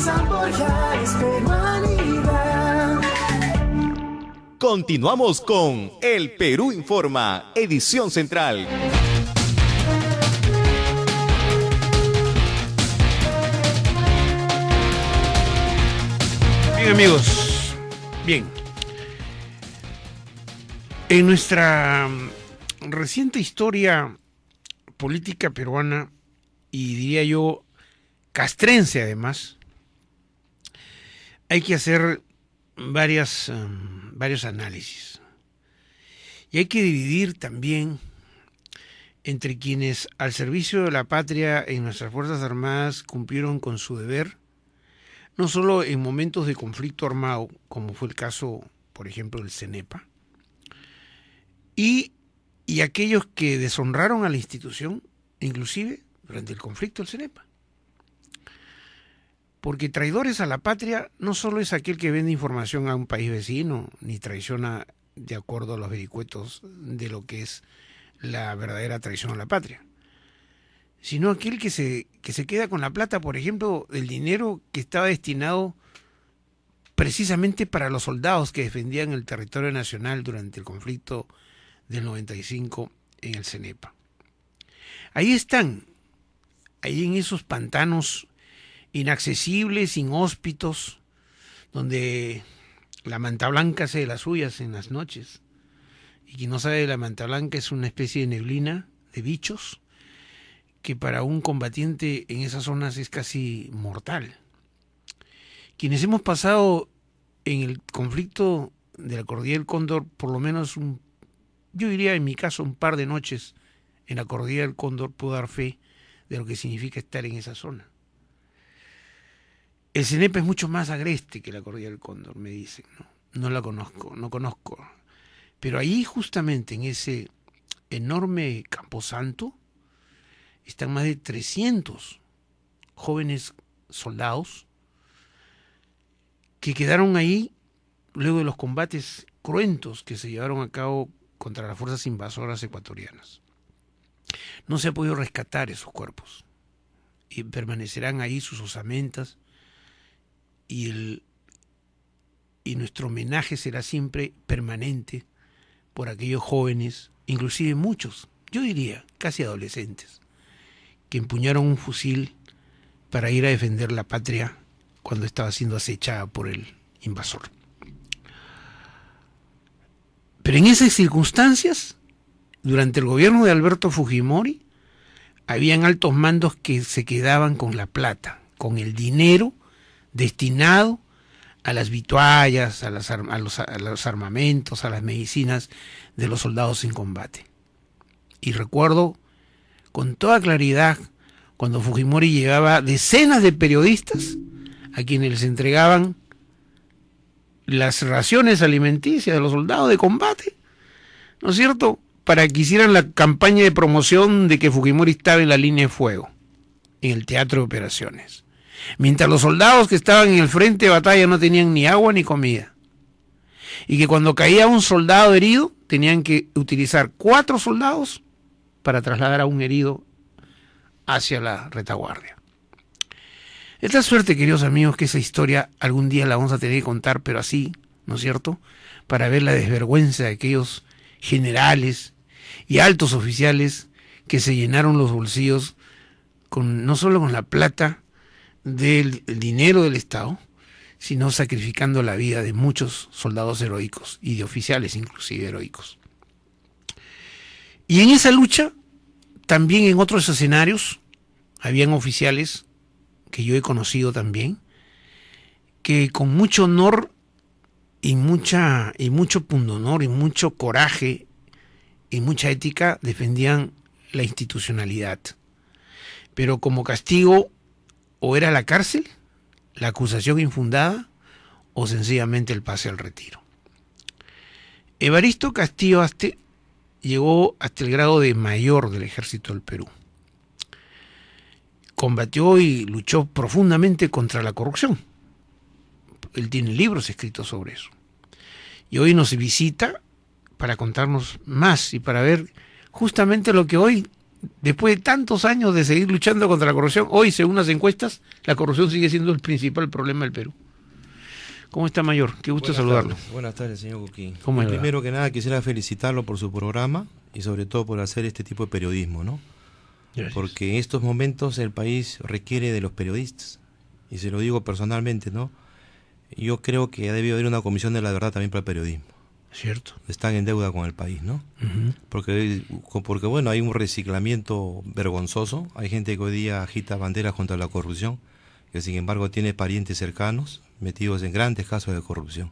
San Borja es peruanidad. Continuamos con El Perú Informa, edición central. Bien, amigos, bien. En nuestra reciente historia política peruana, y diría yo castrense además, hay que hacer varios análisis. Y hay que dividir también entre quienes al servicio de la patria en nuestras Fuerzas Armadas cumplieron con su deber, no solo en momentos de conflicto armado, como fue el caso, por ejemplo, del CENEPA, y aquellos que deshonraron a la institución, inclusive durante el conflicto del CENEPA. Porque traidores a la patria no solo es aquel que vende información a un país vecino, ni traiciona de acuerdo a los vericuetos de lo que es la verdadera traición a la patria, sino aquel que se queda con la plata, por ejemplo, del dinero que estaba destinado precisamente para los soldados que defendían el territorio nacional durante el conflicto del 95 en el CENEPA. Ahí están, ahí en esos pantanos inaccesibles, inhóspitos, donde la manta blanca hace de las suyas en las noches. Y quien no sabe de la manta blanca es una especie de neblina de bichos que para un combatiente en esas zonas es casi mortal. Quienes hemos pasado en el conflicto de la Cordillera del Cóndor, por lo menos yo diría en mi caso un par de noches en la Cordillera del Cóndor, puedo dar fe de lo que significa estar en esa zona. El CENEPA es mucho más agreste que la Cordillera del Cóndor, me dicen, ¿no? No la conozco, no conozco. Pero ahí justamente en ese enorme camposanto están más de 300 jóvenes soldados que quedaron ahí luego de los combates cruentos que se llevaron a cabo contra las fuerzas invasoras ecuatorianas. No se ha podido rescatar esos cuerpos y permanecerán ahí sus osamentas y nuestro homenaje será siempre permanente por aquellos jóvenes, inclusive muchos, yo diría casi adolescentes, que empuñaron un fusil para ir a defender la patria cuando estaba siendo acechada por el invasor. Pero en esas circunstancias, durante el gobierno de Alberto Fujimori, habían altos mandos que se quedaban con la plata, con el dinero destinado a las vituallas, a los armamentos, a las medicinas de los soldados en combate. Y recuerdo con toda claridad cuando Fujimori llevaba decenas de periodistas a quienes les entregaban las raciones alimenticias de los soldados de combate, ¿no es cierto?, para que hicieran la campaña de promoción de que Fujimori estaba en la línea de fuego, en el teatro de operaciones. Mientras los soldados que estaban en el frente de batalla no tenían ni agua ni comida. Y que cuando caía un soldado herido, tenían que utilizar 4 soldados para trasladar a un herido hacia la retaguardia. Es la suerte, queridos amigos, que esa historia algún día la vamos a tener que contar, pero así, ¿no es cierto?, para ver la desvergüenza de aquellos generales y altos oficiales que se llenaron los bolsillos no solo con la plata del dinero del Estado, sino sacrificando la vida de muchos soldados heroicos y de oficiales inclusive heroicos. Y en esa lucha, también en otros escenarios, habían oficiales que yo he conocido también, que con mucho honor y mucho pundonor y mucho coraje y mucha ética defendían la institucionalidad. Pero como castigo, o era la cárcel, la acusación infundada, o sencillamente el pase al retiro. Evaristo Castillo Aste llegó hasta el grado de mayor del Ejército del Perú. Combatió y luchó profundamente contra la corrupción. Él tiene libros escritos sobre eso. Y hoy nos visita para contarnos más y para ver justamente lo que hoy Después de tantos años de seguir luchando contra la corrupción, hoy, según las encuestas, la corrupción sigue siendo el principal problema del Perú. ¿Cómo está, Mayor? Qué gusto saludarlo. Buenas tardes, señor Cuquín. ¿Cómo le va? Primero que nada quisiera felicitarlo por su programa y sobre todo por hacer este tipo de periodismo, ¿no? Gracias. Porque en estos momentos el país requiere de los periodistas. Y se lo digo personalmente, ¿no? Yo creo que ha debido haber una comisión de la verdad también para el periodismo. Cierto. Están en deuda con el país, ¿no? Ujú. Porque bueno, hay un reciclamiento vergonzoso. Hay gente que hoy día agita banderas contra la corrupción, que sin embargo tiene parientes cercanos metidos en grandes casos de corrupción.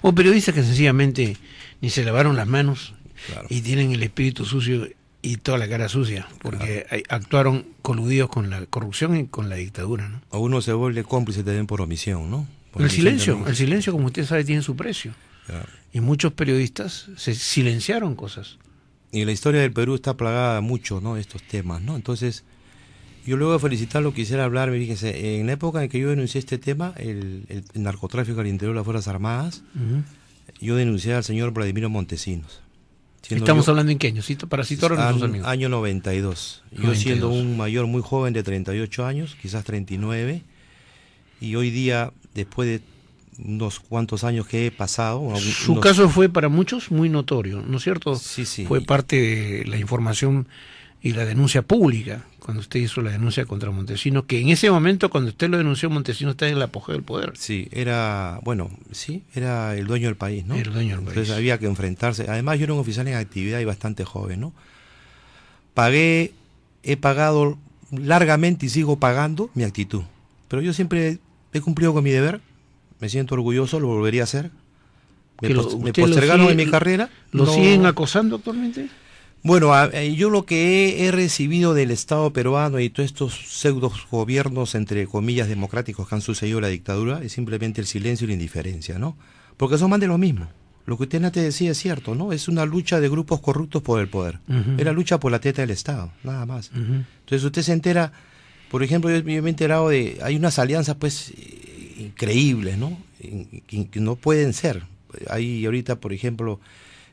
O periodistas que sencillamente ni se lavaron las manos Claro. y tienen el espíritu sucio y toda la cara sucia, porque actuaron coludidos con la corrupción y con la dictadura, ¿no? A uno se vuelve cómplice también por omisión, ¿no? Por omisión El silencio, como usted sabe, tiene su precio. Claro. Y muchos periodistas se silenciaron cosas. Y la historia del Perú está plagada mucho, ¿no? De estos temas, ¿no? Entonces, yo luego de felicitarlo quisiera hablar, fíjese, en la época en que yo denuncié este tema, el narcotráfico al interior de las Fuerzas Armadas, yo denuncié al señor Vladimiro Montesinos. Estamos hablando en qué año, para citar a nuestros amigos. Año 92. Yo 92. siendo un mayor muy joven de 38 años, quizás 39, y hoy día, después de unos cuantos años que he pasado... Su caso fue para muchos muy notorio, ¿no es cierto? Sí, sí. Fue parte de la información y la denuncia pública, cuando usted hizo la denuncia contra Montesinos, que en ese momento, cuando usted lo denunció, Montesinos estaba en el apogeo del poder. Sí, era el dueño del país, ¿no? El dueño del Entonces país. había que enfrentarse. Además, yo era un oficial en actividad y bastante joven, ¿no? He pagado largamente y sigo pagando mi actitud. Pero yo siempre he cumplido con mi deber, me siento orgulloso, lo volvería a hacer. Me postergaron en mi carrera. ¿Lo no- siguen acosando actualmente? Bueno, yo lo que he recibido del Estado peruano y todos estos pseudo gobiernos, entre comillas, democráticos que han sucedido a la dictadura, es simplemente el silencio y la indiferencia, ¿no? Porque son más de lo mismo. Lo que usted antes decía es cierto, ¿no? Es una lucha de grupos corruptos por el poder. Ujú. Es la lucha por la teta del Estado, nada más. Ujú. Entonces usted se entera, por ejemplo, yo me he enterado de, hay unas alianzas pues increíbles, ¿no? Que no pueden ser. Hay ahorita, por ejemplo,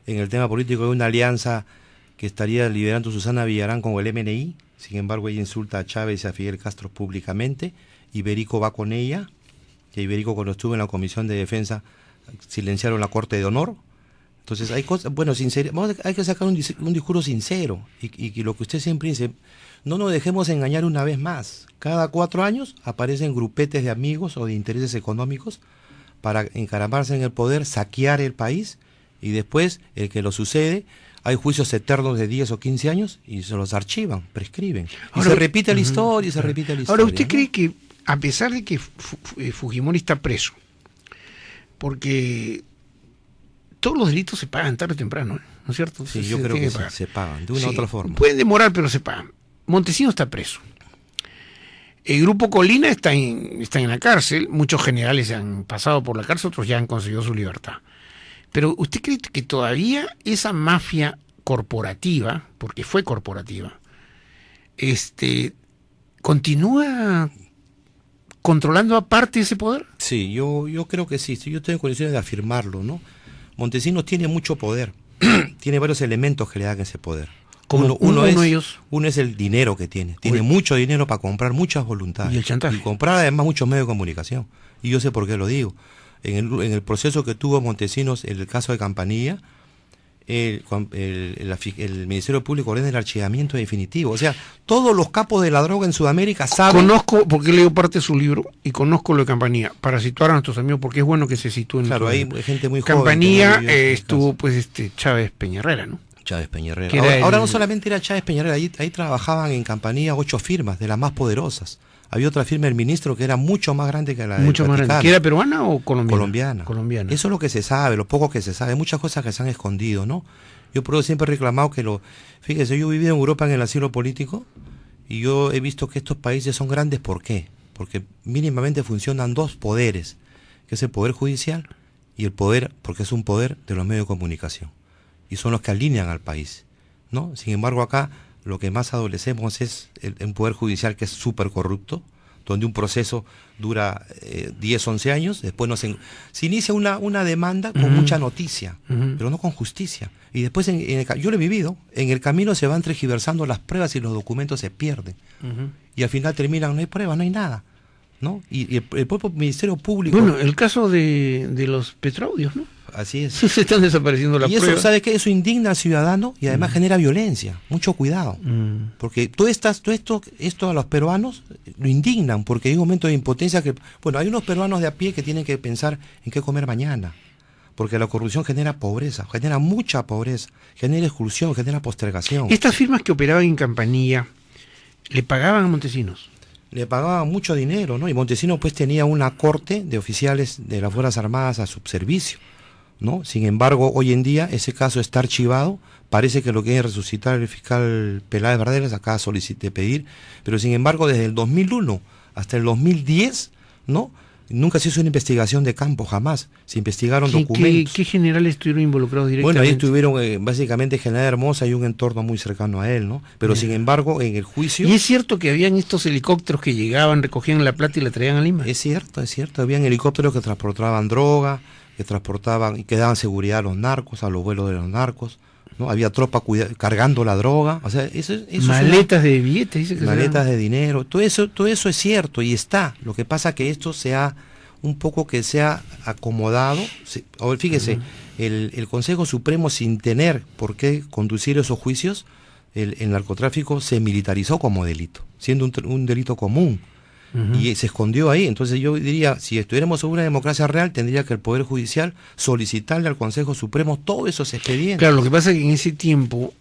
en el tema político hay una alianza que estaría liderando Susana Villarán con el MNI, sin embargo ella insulta a Chávez y a Fidel Castro públicamente, Iberico va con ella, que Iberico cuando estuvo en la Comisión de Defensa silenciaron la Corte de Honor. Entonces hay cosas, bueno, hay que sacar un discurso sincero y lo que usted siempre dice, no nos dejemos engañar una vez más. Cada 4 años aparecen grupetes de amigos o de intereses económicos para encaramarse en el poder, saquear el país y después el que lo sucede, hay juicios eternos de 10 o 15 años y se los archivan, prescriben. Y Ahora, se repite la historia y se repite la historia. Ahora, ¿usted ¿no? cree que, a pesar de que Fujimori está preso, porque todos los delitos se pagan tarde o temprano, ¿no es cierto? Sí, Se yo creo tiene que sí, pagar. se pagan de una u Sí, otra forma. Pueden demorar, pero se pagan. Montesinos está preso. El grupo Colina está en la cárcel. Muchos generales han pasado por la cárcel, otros ya han conseguido su libertad. Pero ¿usted cree que todavía esa mafia corporativa, porque fue corporativa, continúa controlando aparte ese poder? Sí, yo creo que sí, yo tengo condiciones de afirmarlo, ¿no? Montesinos tiene mucho poder, tiene varios elementos que le dan ese poder. Como uno de ellos. Uno es el dinero que tiene mucho dinero para comprar muchas voluntades. Y el chantaje. Y comprar además muchos medios de comunicación. Y yo sé por qué lo digo. En el proceso que tuvo Montesinos, en el caso de Campanilla, el Ministerio Público ordena el archivamiento definitivo. O sea, todos los capos de la droga en Sudamérica saben... Conozco, porque leo parte de su libro, y conozco lo de Campanilla, para situar a nuestros amigos, porque es bueno que se sitúen. Claro, hay gente muy joven. Campanilla que no vivió en estuvo, pues, Chávez Peñarrera, ¿no? Chávez Peñarrera. Que era Ahora el- no solamente era Chávez Peñarrera, ahí trabajaban en Campanilla 8 firmas, de las más poderosas. Había otra firma del ministro que era mucho más grande que la del Mucho más grande. Vaticano. ¿Que era peruana o colombiana? Colombiana. Colombiana. Eso es lo que se sabe, lo poco que se sabe. Hay muchas cosas que se han escondido, ¿no? Yo por eso siempre he reclamado que Fíjese, yo he vivido en Europa en el asilo político y yo he visto que estos países son grandes. ¿Por qué? Porque mínimamente funcionan 2 poderes, que es el poder judicial y el poder, porque es un poder de los medios de comunicación. Y son los que alinean al país, ¿no? Sin embargo, acá lo que más adolecemos es un poder judicial que es súper corrupto, donde un proceso dura 10, 11 años, después se inicia una demanda con mucha noticia, pero no con justicia. Y después, yo lo he vivido, en el camino se van tergiversando las pruebas y los documentos se pierden. Y al final terminan, no hay pruebas, no hay nada, ¿no? Y el propio Ministerio Público... Bueno, el caso de los petroaudios, ¿no? Así es. Se están desapareciendo las y eso, pruebas. ¿sabe qué? Eso indigna al ciudadano y además genera violencia. Mucho cuidado. Porque todo esto a los peruanos lo indignan, porque hay un momento de impotencia que... Bueno, hay unos peruanos de a pie que tienen que pensar en qué comer mañana. Porque la corrupción genera pobreza, genera mucha pobreza, genera exclusión, genera postergación. Estas firmas que operaban en Campanilla, ¿le pagaban a Montesinos? Le pagaban mucho dinero, ¿no? Y Montesinos pues tenía una corte de oficiales de las Fuerzas Armadas a su servicio, ¿no? Sin embargo, hoy en día ese caso está archivado, parece que lo quiere resucitar el fiscal Peláez Verdeles, acá solicité pedir, pero sin embargo desde el 2001 hasta el 2010, ¿no? Nunca se hizo una investigación de campo, jamás. Se investigaron documentos. ¿Qué generales estuvieron involucrados directamente? Bueno, ahí estuvieron básicamente General Hermosa y un entorno muy cercano a él, ¿no? Pero sin embargo, en el juicio... ¿Y es cierto que habían estos helicópteros que llegaban, recogían la plata y la traían a Lima? Es cierto. Habían helicópteros que transportaban droga, que transportaban y que daban seguridad a los narcos, a los vuelos de los narcos, ¿no? Había tropa cargando la droga, o sea, eso maletas de billetes, dice que maletas de dinero, todo eso es cierto y está. Lo que pasa que esto se ha acomodado. Fíjese, el Consejo Supremo, sin tener por qué conducir esos juicios, el narcotráfico se militarizó como delito, siendo un delito común. Y se escondió ahí. Entonces yo diría, si estuviéramos en una democracia real, tendría que el Poder Judicial solicitarle al Consejo Supremo todos esos expedientes. Claro, lo que pasa es que en ese tiempo,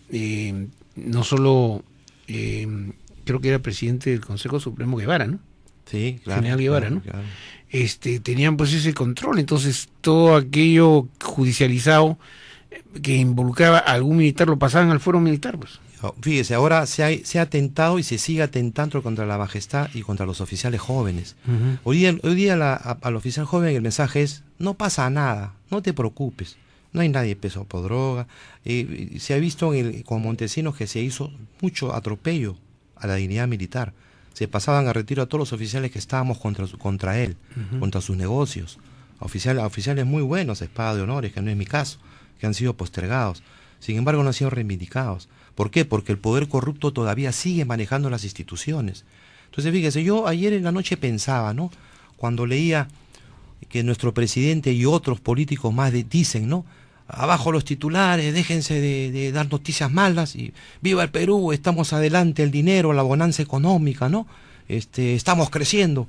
no solo, creo que era presidente del Consejo Supremo Guevara, ¿no? Sí, claro. General Guevara, ¿no? Claro. Tenían pues ese control, entonces todo aquello judicializado que involucraba a algún militar lo pasaban al fuero militar, pues. Fíjese, ahora se ha atentado y se sigue atentando contra la majestad y contra los oficiales jóvenes. Hoy día al oficial joven el mensaje es: no pasa nada, no te preocupes, no hay nadie preso por droga. Se ha visto con Montesinos que se hizo mucho atropello a la dignidad militar. Se pasaban a retiro a todos los oficiales que estábamos contra él, contra sus negocios. A oficiales muy buenos, espada de honores, que no es mi caso, que han sido postergados. Sin embargo, no han sido reivindicados. ¿Por qué? Porque el poder corrupto todavía sigue manejando las instituciones. Entonces, fíjese, yo ayer en la noche pensaba, ¿no? Cuando leía que nuestro presidente y otros políticos más dicen, ¿no? Abajo los titulares, déjense de dar noticias malas y viva el Perú, estamos adelante, el dinero, la bonanza económica, ¿no? Estamos creciendo.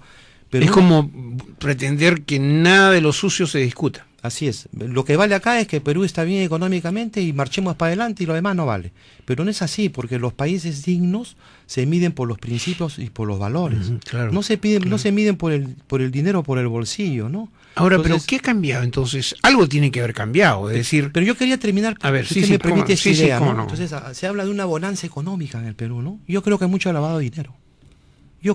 Pero es como pretender que nada de lo sucio se discuta. Así es. Lo que vale acá es que Perú está bien económicamente y marchemos para adelante y lo demás no vale. Pero no es así, porque los países dignos se miden por los principios y por los valores. Claro, no se miden por el dinero, por el bolsillo, ¿no? Ahora, entonces, ¿pero qué ha cambiado entonces? Algo tiene que haber cambiado, es decir... Pero yo quería terminar, a ver, si usted me permite esa idea, ¿no? No. Entonces, se habla de una bonanza económica en el Perú, ¿no? Yo creo que hay mucho lavado de dinero. Yo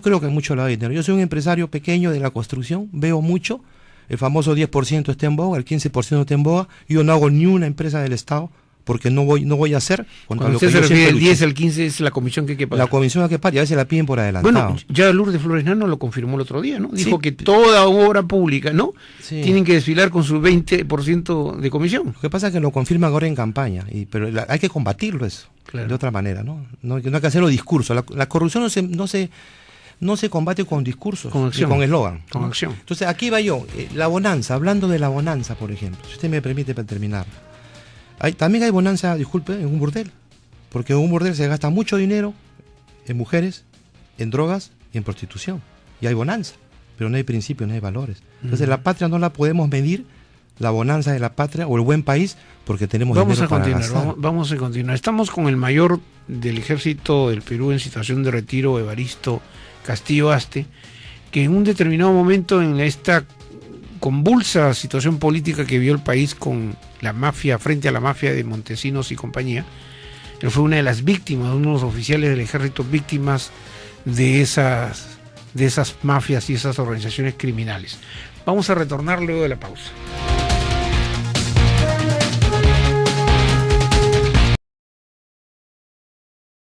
soy un empresario pequeño de la construcción, veo mucho. El famoso 10% está en boga, el 15% está en boga. Yo no hago ni una empresa del Estado porque no voy a hacer. Cuando usted se refiere al 10 al 15 es la comisión que hay que pagar. La comisión hay que pagar y a veces la piden por adelantado. Bueno, ya Lourdes Flores Nano lo confirmó el otro día, ¿no? Dijo que toda obra pública, ¿no? Sí. Tienen que desfilar con su 20% de comisión. Lo que pasa es que lo confirman ahora en campaña, pero hay que combatirlo eso, claro, de otra manera, ¿no? No hay que hacerlo discurso. La corrupción no se combate con discursos, con acción, con eslogan. Con acción. Entonces, aquí va yo, la bonanza, hablando de la bonanza, por ejemplo, si usted me permite para terminar. También hay bonanza, disculpe, en un burdel, porque en un burdel se gasta mucho dinero en mujeres, en drogas y en prostitución. Y hay bonanza, pero no hay principios, no hay valores. Entonces, la patria no la podemos medir, la bonanza de la patria o el buen país, porque tenemos dinero para gastar. Vamos a continuar. Estamos con el mayor del Ejército del Perú en situación de retiro, Evaristo Castillo Aste, que en un determinado momento en esta convulsa situación política que vio el país con la mafia, frente a la mafia de Montesinos y compañía, él fue una de las víctimas, uno de los oficiales del ejército víctimas de esas mafias y esas organizaciones criminales. Vamos a retornar luego de la pausa.